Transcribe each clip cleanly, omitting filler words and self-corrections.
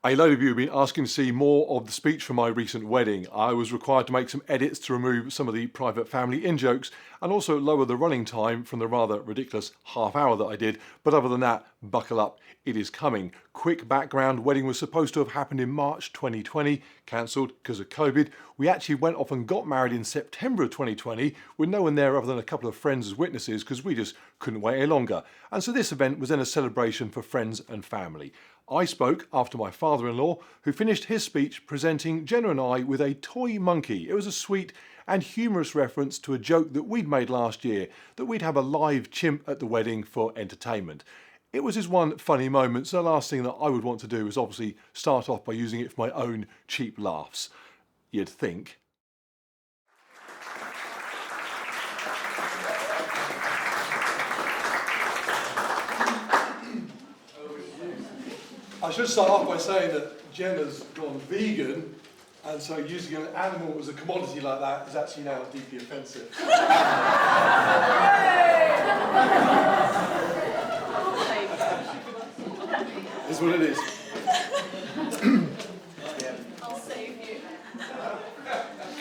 A load of you have been asking to see more of the speech from my recent wedding. I was required to make some edits to remove some of the private family in-jokes and also lower the running time from the rather ridiculous half hour that I did. But other than that, buckle up, it is coming. Quick background, wedding was supposed to have happened in March 2020, cancelled because of COVID. We actually went off and got married in September of 2020 with no one there other than a couple of friends as witnesses because we just couldn't wait any longer. And so this event was then a celebration for friends and family. I spoke after my father-in-law, who finished his speech presenting Jenna and I with a toy monkey. It was a sweet and humorous reference to a joke that we'd made last year, that we'd have a live chimp at the wedding for entertainment. It was his one funny moment, so the last thing that I would want to do is obviously start off by using it for my own cheap laughs. You'd think. I should start off by saying that Jenna's gone vegan, and so using an animal as a commodity like that is actually now deeply offensive. Is what it is. I'll save you.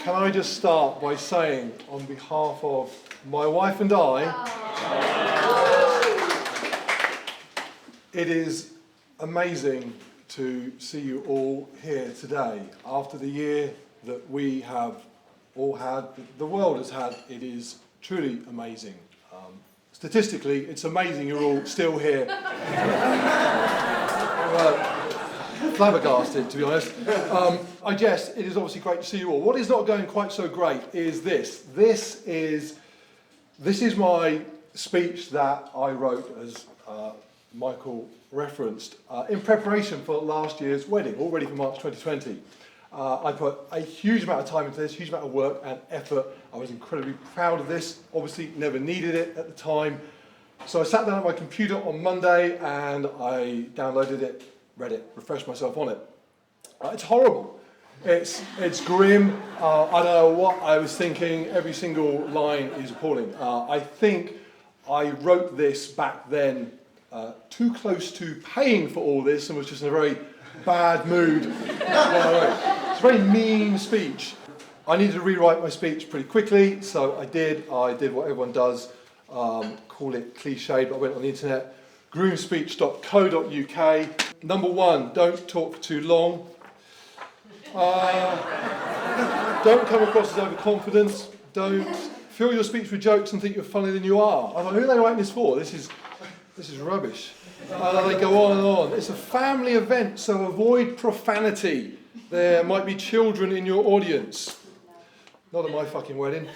Can I just start by saying, on behalf of my wife and I, it is amazing to see you all here today. After the year that we have all had, the world has had, it is truly amazing. Statistically, it's amazing you're all still here. Flabbergasted, to be honest. I guess it is obviously great to see you all. What is not going quite so great is this. This is my speech that I wrote, as Michael referenced, in preparation for last year's wedding, all ready for March 2020. I put a huge amount of time into this, huge amount of work and effort. I was incredibly proud of this. Obviously, never needed it at the time. So I sat down at my computer on Monday and I downloaded it, read it, refreshed myself on it. It's horrible. It's grim. I don't know what I was thinking. Every single line is appalling. I think I wrote this back then too close to paying for all this and was just in a very bad mood. It's a very mean speech. I needed to rewrite my speech pretty quickly, so I did. I did what everyone does, call it cliched, but I went on the internet, groomspeech.co.uk. Number one, don't talk for too long. Don't come across as overconfident. Don't fill your speech with jokes and think you're funnier than you are. I thought, who are they writing this for? This is rubbish. They go on and on. It's a family event, so avoid profanity. There might be children in your audience. Not at my fucking wedding.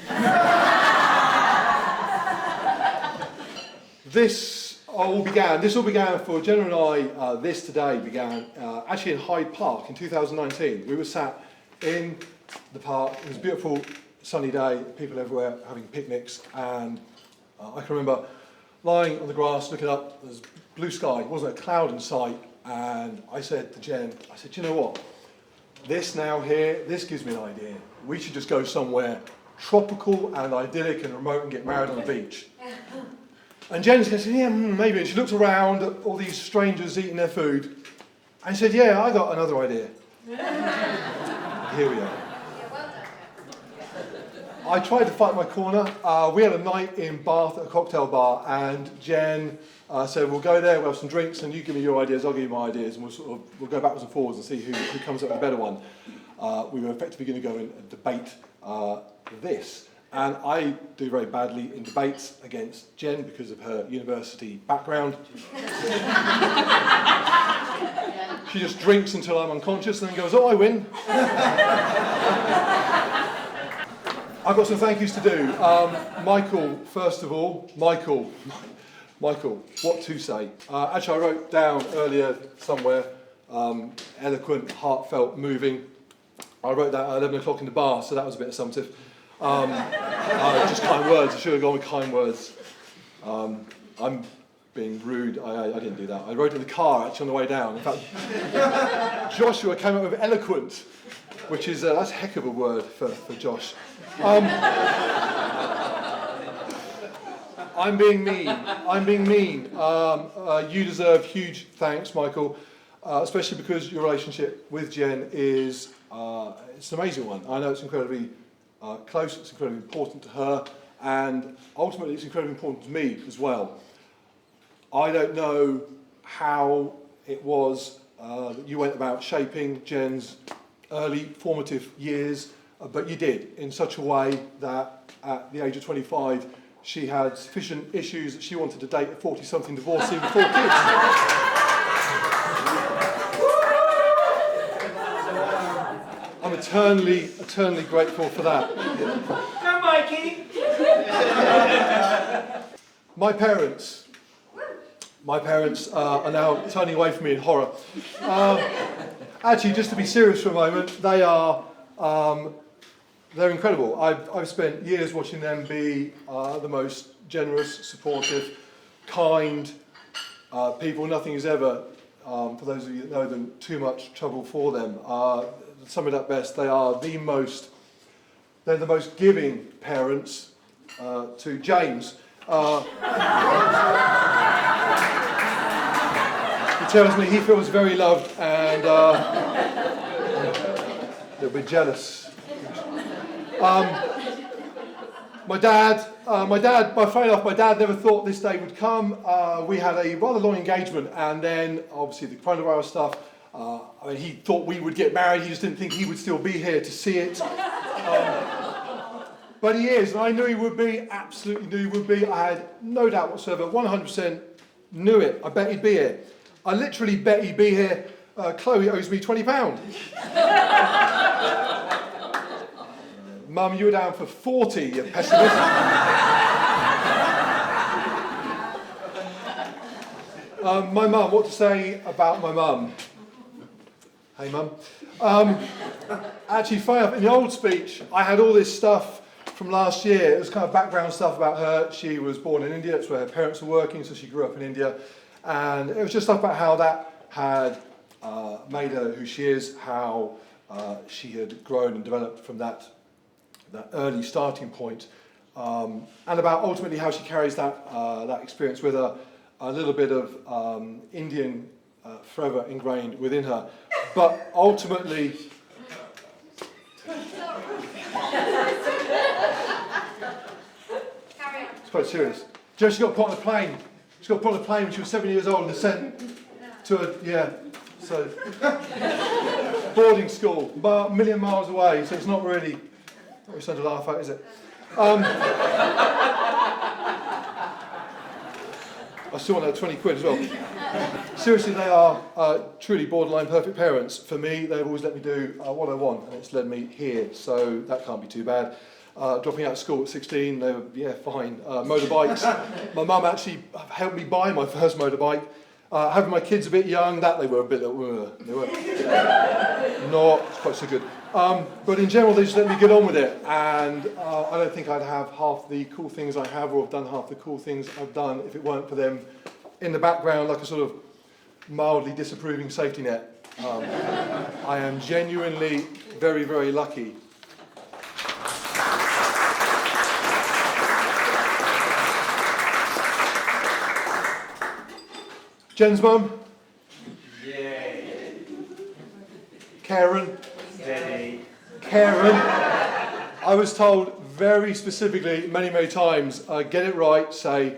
This all began for Jenna and I, this today began actually in Hyde Park in 2019. We were sat in the park. It was a beautiful sunny day, people everywhere having picnics, and I can remember lying on the grass, looking up, there's blue sky, there wasn't a cloud in sight, and I said to Jen, you know what, this now here, this gives me an idea. We should just go somewhere tropical and idyllic and remote and get married on the beach. And Jen said, yeah, maybe, and she looked around at all these strangers eating their food, and said, yeah, I got another idea. Here we are. I tried to fight my corner. We had a night in Bath at a cocktail bar, and Jen said, we'll go there, we'll have some drinks, and you give me your ideas, I'll give you my ideas, and we'll go backwards and forwards and see who comes up with a better one. We were effectively going to go and debate this. And I do very badly in debates against Jen because of her university background. She just drinks until I'm unconscious and then goes, oh, I win. I've got some thank yous to do. Michael, first of all. Michael, what to say? Actually, I wrote down earlier somewhere, eloquent, heartfelt, moving. I wrote that at 11 o'clock in the bar, so that was a bit assumptive. Just kind words. I should have gone with kind words. I'm being rude. I didn't do that. I wrote it in the car, actually, on the way down. In fact, Joshua came up with eloquent, which is that's a heck of a word for Josh. I'm being mean. You deserve huge thanks, Michael. especially because your relationship with Jen is it's an amazing one. I know it's incredibly close, it's incredibly important to her, and ultimately it's incredibly important to me as well. I don't know how it was that you went about shaping Jen's early formative years, but you did in such a way that at the age of 25 she had sufficient issues that she wanted to date a 40-something divorcee with 4 kids. I'm eternally grateful for that. Come, Mikey! My parents are now turning away from me in horror. Actually, just to be serious for a moment, they're incredible. I've spent years watching them be the most generous, supportive, kind people. Nothing is ever, for those of you that know them, too much trouble for them. To sum it up best, they're the most giving parents to James. He tells me he feels very loved and a little bit jealous. My dad, funny enough, my dad never thought this day would come. We had a rather long engagement, and then obviously the coronavirus stuff. He thought we would get married. He just didn't think he would still be here to see it. But he is, and I knew he would be, absolutely knew he would be. I had no doubt whatsoever, 100% knew it. I bet he'd be here. I literally bet he'd be here. Chloe owes me £20. Mum, you were down for 40, you pessimist. My mum, what to say about my mum? Hey, Mum. Actually, funny enough, in the old speech, I had all this stuff from last year. It was kind of background stuff about her. She was born in India, that's where her parents were working, so she grew up in India. And it was just stuff about how that had made her who she is, how she had grown and developed from that early starting point, and about ultimately how she carries that experience with her, a little bit of Indian forever ingrained within her. But ultimately, it's quite serious. Joe, she got put on a plane. She got put on a plane when she was 7 years old and sent to boarding school, about a million miles away, so it's not really something to laugh at, is it? I still want that 20 quid as well. Seriously, they are truly borderline perfect parents. For me, they've always let me do what I want, and it's led me here, so that can't be too bad. Dropping out of school at 16, they were, fine. Motorbikes. My mum actually helped me buy my first motorbike. Having my kids a bit young, they were a bit, they were not quite so good. But in general, they just let me get on with it, and I don't think I'd have half the cool things I have, or have done half the cool things I've done, if it weren't for them in the background, like a sort of mildly disapproving safety net. I am genuinely very, very lucky. Jen's mum? Yay. Karen? Steady. Karen? I was told very specifically, many, many times, get it right, say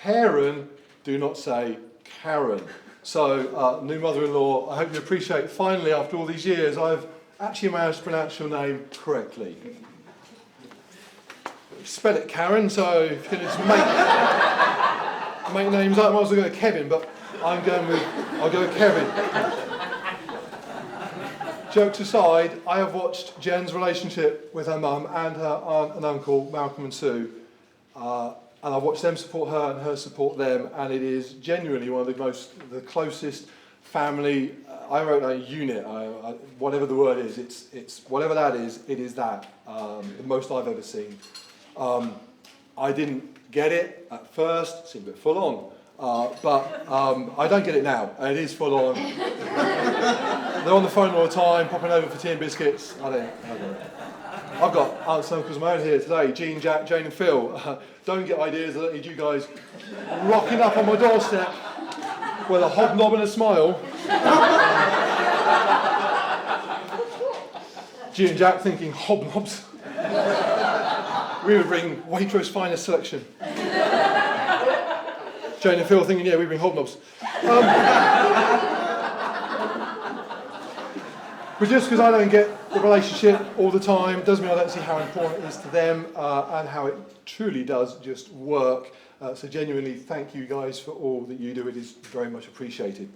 Karen, do not say Karen. So, new mother-in-law, I hope you appreciate, finally, after all these years, I've actually managed to pronounce your name correctly. Spell it Karen, so if you can just make names up, I might as well go with Kevin, but I'll go with Kevin. Jokes aside, I have watched Jen's relationship with her mum and her aunt and uncle, Malcolm and Sue, and I've watched them support her and her support them, and it is genuinely one of the closest family. I wrote a unit, whatever the word is, it's whatever that is, it is that, the most I've ever seen. I didn't get it at first, it seemed a bit full on. But I don't get it now. It is full on. They're on the phone all the time, popping over for tea and biscuits. I don't know. I've got aunts and uncles of my own here today, Jean, Jack, Jane and Phil. Don't get ideas, I don't need you guys rocking up on my doorstep with a hobnob and a smile. G and Jack thinking hobnobs. We would bring Waitrose finest selection. Jane and Phil thinking, yeah, we bring hobnobs. But just because I don't get the relationship all the time doesn't mean I don't see how important it is to them and how it truly does just work. So genuinely, thank you guys for all that you do. It is very much appreciated.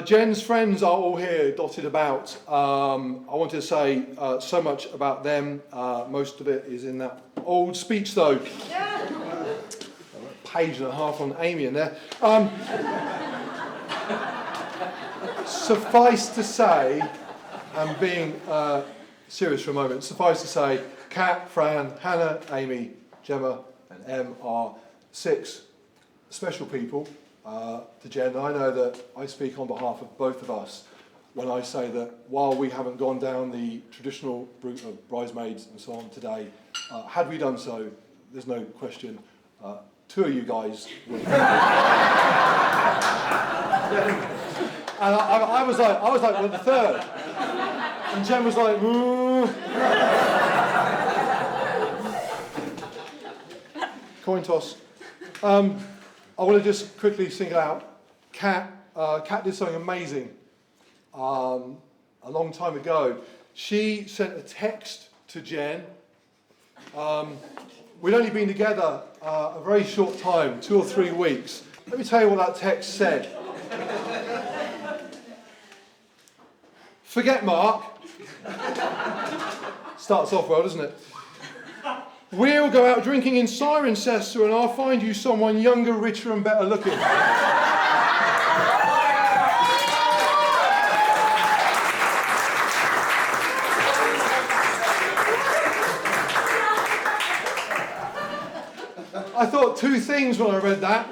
Jen's friends are all here, dotted about. I wanted to say so much about them. Most of it is in that old speech, though. Page and a half on Amy in there. Suffice to say, and being serious for a moment, suffice to say, Kat, Fran, Hannah, Amy, Gemma and Em are 6 special people to Jen. I know that I speak on behalf of both of us when I say that while we haven't gone down the traditional route of bridesmaids and so on today, had we done so, there's no question, 2 of you guys would. And I was like, well, the 3rd. And Jen was like, coin toss. I want to just quickly single out Kat. Kat did something amazing a long time ago. She sent a text to Jen. We'd only been together a very short time, 2 or 3 weeks. Let me tell you what that text said. Forget Mark. Starts off well, doesn't it? We'll go out drinking in Cirencester and I'll find you someone younger, richer and better looking. I thought 2 things when I read that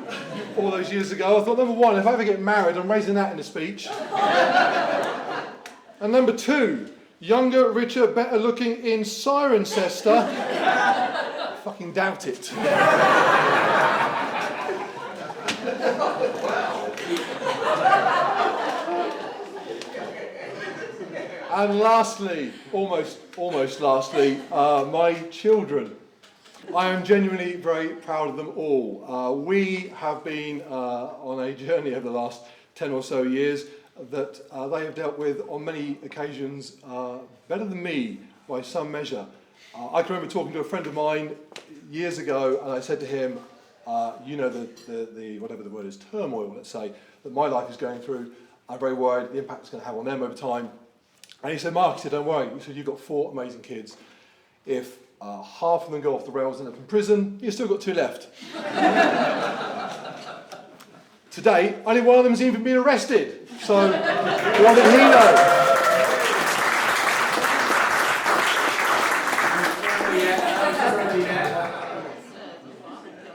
all those years ago. I thought, number 1, if I ever get married, I'm raising that in a speech. And number 2, younger, richer, better looking in Cirencester. Fucking doubt it. And lastly, almost lastly, my children. I am genuinely very proud of them all. We have been on a journey over the last 10 or so years that they have dealt with on many occasions better than me by some measure. I can remember talking to a friend of mine years ago and I said to him, you know the whatever the word is, turmoil, let's say, that my life is going through. I'm very worried the impact it's going to have on them over time. And he said, Mark, he said, don't worry. He said, you've got 4 amazing kids. If half of them go off the rails and end up in prison, you've still got 2 left. Today, only one of them has even been arrested. So, what did he know?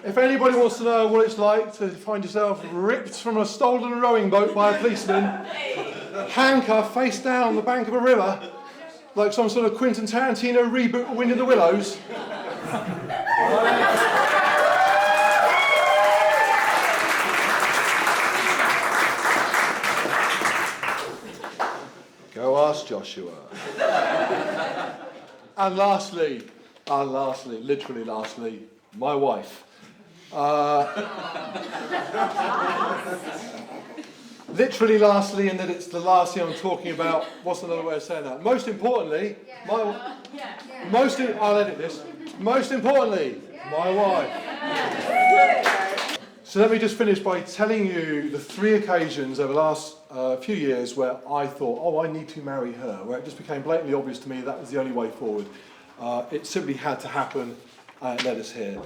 If anybody wants to know what it's like to find yourself ripped from a stolen rowing boat by a policeman, handcuffed face down on the bank of a river, like some sort of Quentin Tarantino reboot of Wind in the Willows. Go ask Joshua. And lastly, literally lastly, my wife. Literally lastly, in that it's the last thing I'm talking about. What's another way of saying that? Most importantly, I'll edit this. Most importantly, my wife. So let me just finish by telling you the 3 occasions over the last few years where I thought, oh, I need to marry her, where it just became blatantly obvious to me that was the only way forward. It simply had to happen and it led us here.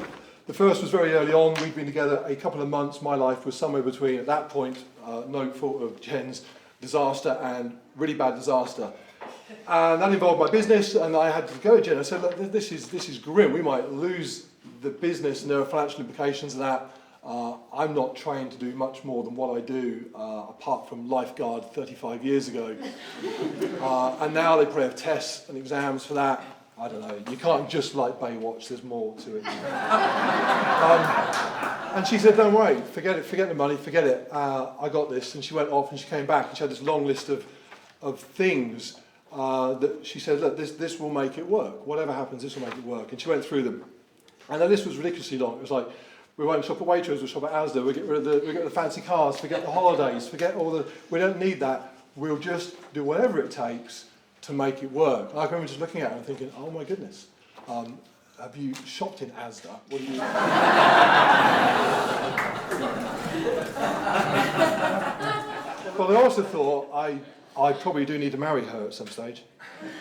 The first was very early on. We'd been together a couple of months. My life was somewhere between, at that point, no fault of Jen's, disaster and really bad disaster. And that involved my business, and I had to go to Jen. I said, look, this is grim. We might lose the business, and there are financial implications of that. I'm not trained to do much more than what I do, apart from lifeguard 35 years ago. And now they probably have tests and exams for that. I don't know, you can't just like Baywatch, there's more to it. And she said, don't worry, forget the money, forget it, I got this. And she went off and she came back and she had this long list of things that she said, look, this will make it work. Whatever happens, this will make it work. And she went through them. And the list was ridiculously long. It was like, we won't shop at Waitrose, we'll shop at Asda, we'll get rid of the fancy cars, forget the holidays, forget we don't need that. We'll just do whatever it takes to make it work. And I remember just looking at her and thinking, oh my goodness, have you shopped in Asda? What do you... But I also thought I probably do need to marry her at some stage.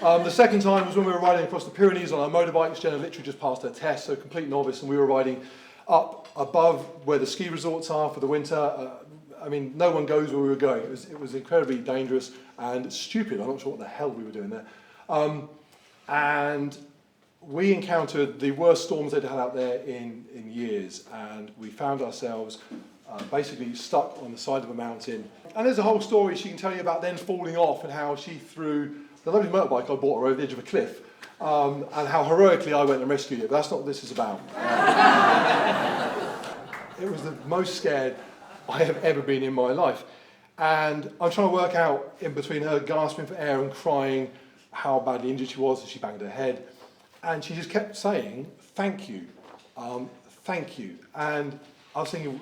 The second time was when we were riding across the Pyrenees on our motorbikes. Jenna literally just passed her test, so complete novice, and we were riding up above where the ski resorts are for the winter. I mean, no one goes where we were going. It was incredibly dangerous and stupid. I'm not sure what the hell we were doing there. And we encountered the worst storms they'd had out there in years, and we found ourselves basically stuck on the side of a mountain. And there's a whole story she can tell you about then falling off and how she threw the lovely motorbike I bought her over the edge of a cliff, and how heroically I went and rescued it. But that's not what this is about. It was the most scared I have ever been in my life. And I'm trying to work out, in between her gasping for air and crying, how badly injured she was as she banged her head. And she just kept saying, thank you, thank you. And I was thinking,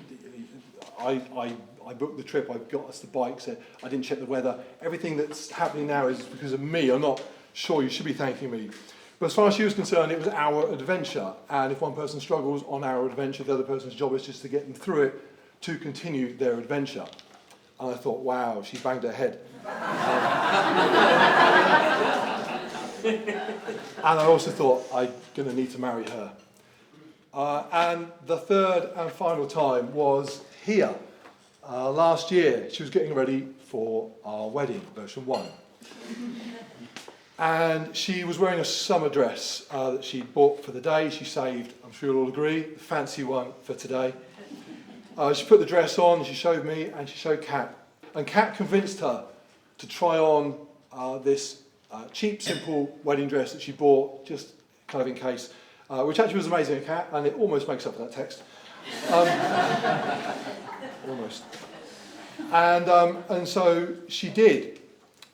I booked the trip, I got us the bike, said I didn't check the weather. Everything that's happening now is because of me. I'm not sure you should be thanking me. But as far as she was concerned, it was our adventure. And if one person struggles on our adventure, the other person's job is just to get them through it to continue their adventure. And I thought, wow, she banged her head. And I also thought, I'm going to need to marry her. And the third and final time was here. Last year, she was getting ready for our wedding, version 1. And she was wearing a summer dress that she bought for the day. She saved, I'm sure you'll all agree, the fancy one for today. She put the dress on, she showed me, and she showed Kat. And Kat convinced her to try on this cheap, simple wedding dress that she bought, just kind of in case, which actually was amazing, Kat, and it almost makes up for that text. Almost. And so she did.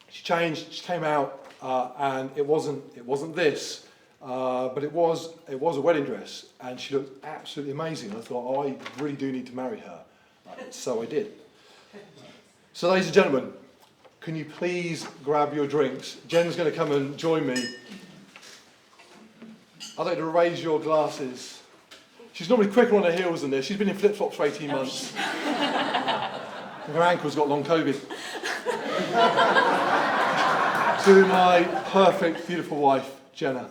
She changed, she came out, and it wasn't this, but it was a wedding dress, and she looked absolutely amazing. I thought, oh, I really do need to marry her. So I did. So ladies and gentlemen, can you please grab your drinks? Jen's going to come and join me. I'd like to raise your glasses. She's normally quicker on her heels than this. She's been in flip-flops for 18 months. And her ankle's got long COVID. To my perfect, beautiful wife, Jenna.